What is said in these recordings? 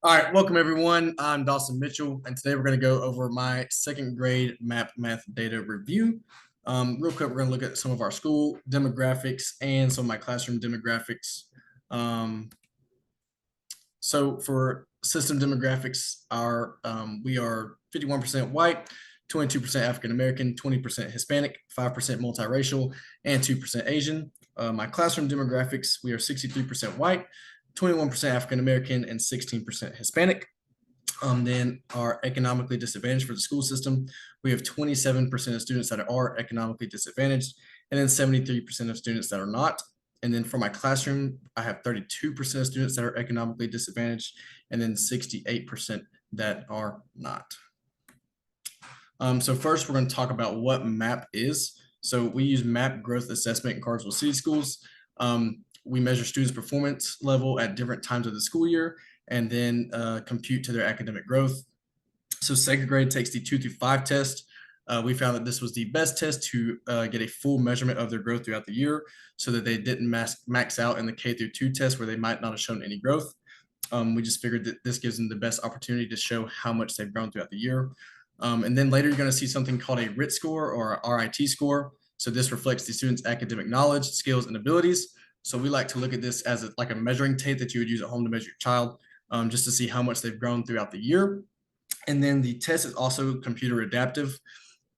All right, welcome everyone. I'm Dawson Mitchell, and today we're going to go over my second grade math data review. Real quick, we're going to look at some of our school demographics and some of my classroom demographics. So for system demographics, we are 51% white, 22% African American, 20% Hispanic, 5% multiracial, and 2% Asian. My classroom demographics, we are 63% white, 21% African American, and 16% Hispanic. Then our economically disadvantaged for the school system, we have 27% of students that are economically disadvantaged, and then 73% of students that are not. And then for my classroom, I have 32% of students that are economically disadvantaged, and then 68% that are not. So first, we're going to talk about what MAP is. So we use MAP growth assessment in Cartersville City Schools. We measure students' performance level at different times of the school year and then compute to their academic growth. So second grade takes the 2 through 5 test. We found that this was the best test to get a full measurement of their growth throughout the year so that they didn't max out in the K through 2 test where they might not have shown any growth. We just figured that this gives them the best opportunity to show how much they've grown throughout the year. And then later you're going to see something called a RIT score or a RIT score. So this reflects the student's academic knowledge, skills, and abilities. So we like to look at this as like a measuring tape that you would use at home to measure your child, just to see how much they've grown throughout the year. And then the test is also computer adaptive.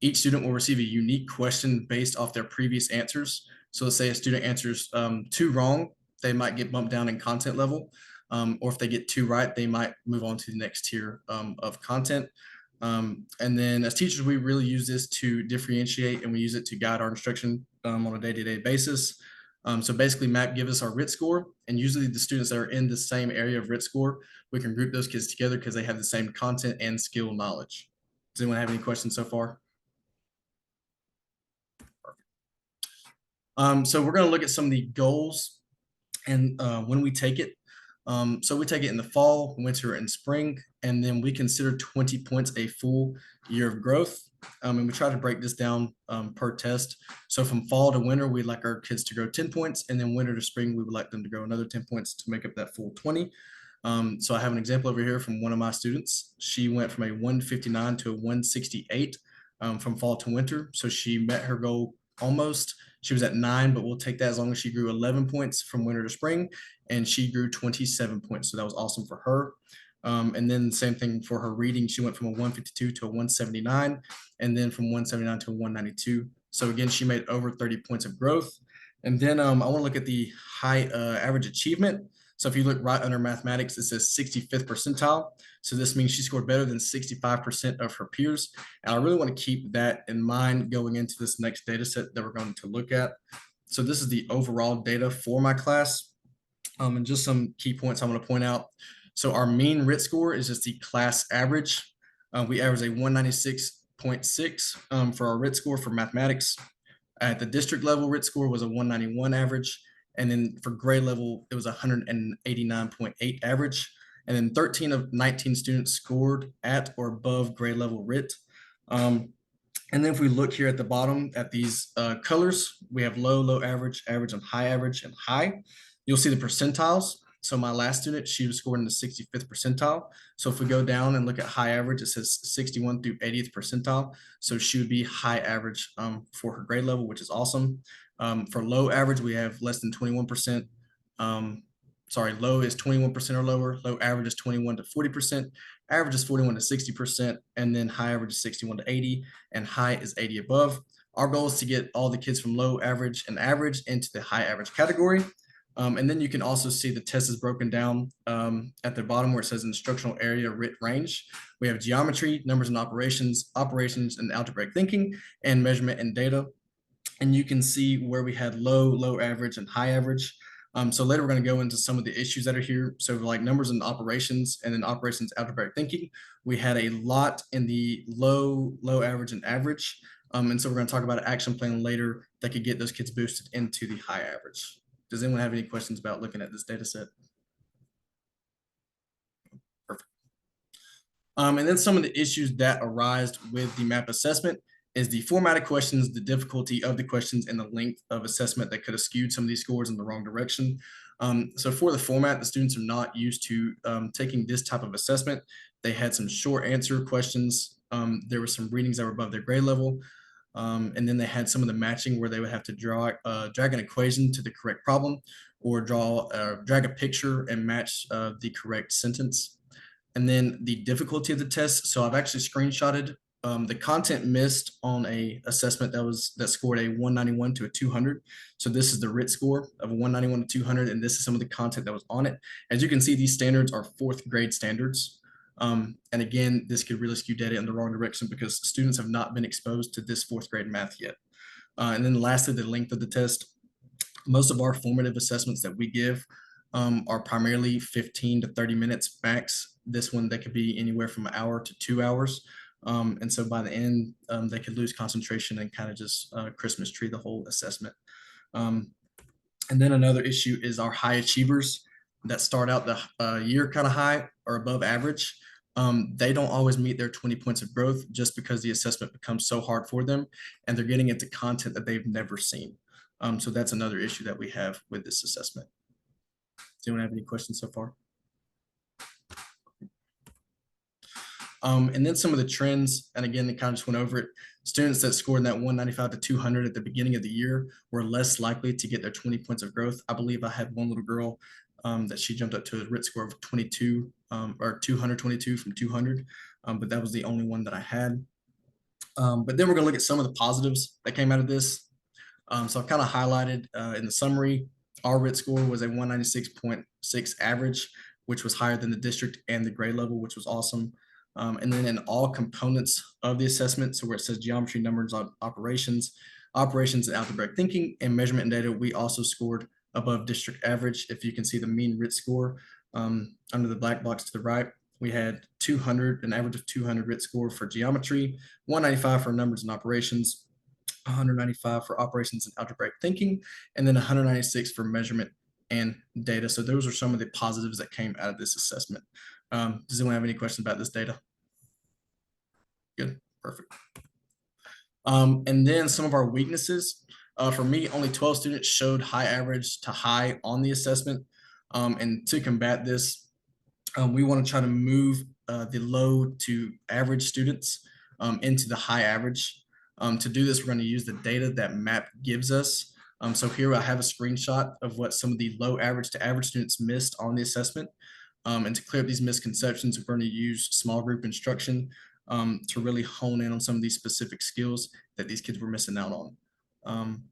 Each student will receive a unique question based off their previous answers. So let's say a student answers 2 wrong, they might get bumped down in content level. Or if they get 2 right, they might move on to the next tier of content. And then as teachers, we really use this to differentiate and we use it to guide our instruction on a day-to-day basis. So basically MAP gives us our RIT score, and usually the students that are in the same area of RIT score, we can group those kids together because they have the same content and skill knowledge. Does anyone have any questions so far? So we're going to look at some of the goals and when we take it. So we take it in the fall, winter, and spring, and then we consider 20 points a full year of growth. And we try to break this down per test. So from fall to winter, we'd like our kids to grow 10 points, and then winter to spring, we would like them to grow another 10 points to make up that full 20. So I have an example over here from one of my students. She went from a 159 to a 168 from fall to winter. So she met her goal almost. She was at 9, but we'll take that as long as she grew 11 points from winter to spring, and she grew 27 points. So that was awesome for her. And then same thing for her reading. She went from a 152 to a 179, and then from 179 to a 192. So again, she made over 30 points of growth. And then I want to look at the high average achievement. So if you look right under mathematics, it says 65th percentile. So this means she scored better than 65% of her peers. And I really want to keep that in mind going into this next data set that we're going to look at. So this is the overall data for my class. And just some key points I want to point out. So our mean RIT score is just the class average. We average a 196.6 for our RIT score for mathematics. At the district level, RIT score was a 191 average. And then for grade level, it was 189.8 average. And then 13 of 19 students scored at or above grade level RIT. And then if we look here at the bottom at these colors, we have low, low average, average, and high. You'll see the percentiles. So my last student, she was scored in the 65th percentile. So if we go down and look at high average, it says 61 through 80th percentile. So she would be high average for her grade level, which is awesome. For low average, we have less than 21%. Low is 21% or lower. Low average is 21 to 40%. Average is 41 to 60%. And then high average is 61 to 80. And high is 80 above. Our goal is to get all the kids from low, average, and average into the high average category. And then you can also see the test is broken down at the bottom where it says instructional area RIT range. We have geometry, numbers and operations, operations and algebraic thinking, and measurement and data. And you can see where we had low, low average, and high average. So later we're going to go into some of the issues that are here. So like numbers and operations, and then operations algebraic thinking, we had a lot in the low, low average, and average. And so we're going to talk about an action plan later that could get those kids boosted into the high average. Does anyone have any questions about looking at this data set? Perfect. And then some of the issues that arise with the MAP assessment is the formatted questions, the difficulty of the questions, and the length of assessment that could have skewed some of these scores in the wrong direction. So for the format, the students are not used to taking this type of assessment. They had some short answer questions. There were some readings that were above their grade level. And then they had some of the matching where they would have to drag an equation to the correct problem, or drag a picture and match the correct sentence. And then the difficulty of the test. So I've actually screenshotted the content missed on a assessment that scored a 191 to a 200. So this is the RIT score of a 191 to 200, and this is some of the content that was on it. As you can see, these standards are 4th grade standards. And again, this could really skew data in the wrong direction because students have not been exposed to this 4th grade math yet. And then lastly, the length of the test. Most of our formative assessments that we give are primarily 15 to 30 minutes max. This one, they could be anywhere from an hour to 2 hours. And so by the end, they could lose concentration and kind of just Christmas tree the whole assessment. And then another issue is our high achievers that start out the year kind of high or above average. They don't always meet their 20 points of growth just because the assessment becomes so hard for them and they're getting into content that they've never seen. So that's another issue that we have with this assessment. Does anyone have any questions so far? And then some of the trends, and again, they kind of just went over it. Students that scored that 195 to 200 at the beginning of the year were less likely to get their 20 points of growth. I believe I had one little girl that she jumped up to a RIT score of 22 or 222 from 200, but that was the only one that I had. But then we're going to look at some of the positives that came out of this. So I've kind of highlighted in the summary, our RIT score was a 196.6 average, which was higher than the district and the grade level, which was awesome. And then in all components of the assessment, so where it says geometry, numbers, operations and algebraic thinking, and measurement and data, we also scored above district average. If you can see the mean RIT score under the black box to the right, we had 200, an average of 200 RIT score for geometry, 195 for numbers and operations, 195 for operations and algebraic thinking, and then 196 for measurement and data. So those are some of the positives that came out of this assessment. Does anyone have any questions about this data? Good, perfect. And then some of our weaknesses. For me, only 12 students showed high average to high on the assessment. And to combat this, we want to try to move the low to average students into the high average. To do this, we're going to use the data that MAP gives us. So here I have a screenshot of what some of the low average to average students missed on the assessment. And to clear up these misconceptions, we're going to use small group instruction to really hone in on some of these specific skills that these kids were missing out on.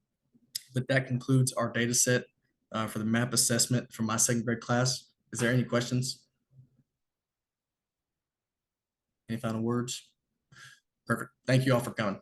But that concludes our data set for the MAP assessment for my 2nd grade class. Is there any questions? Any final words? Perfect. Thank you all for coming.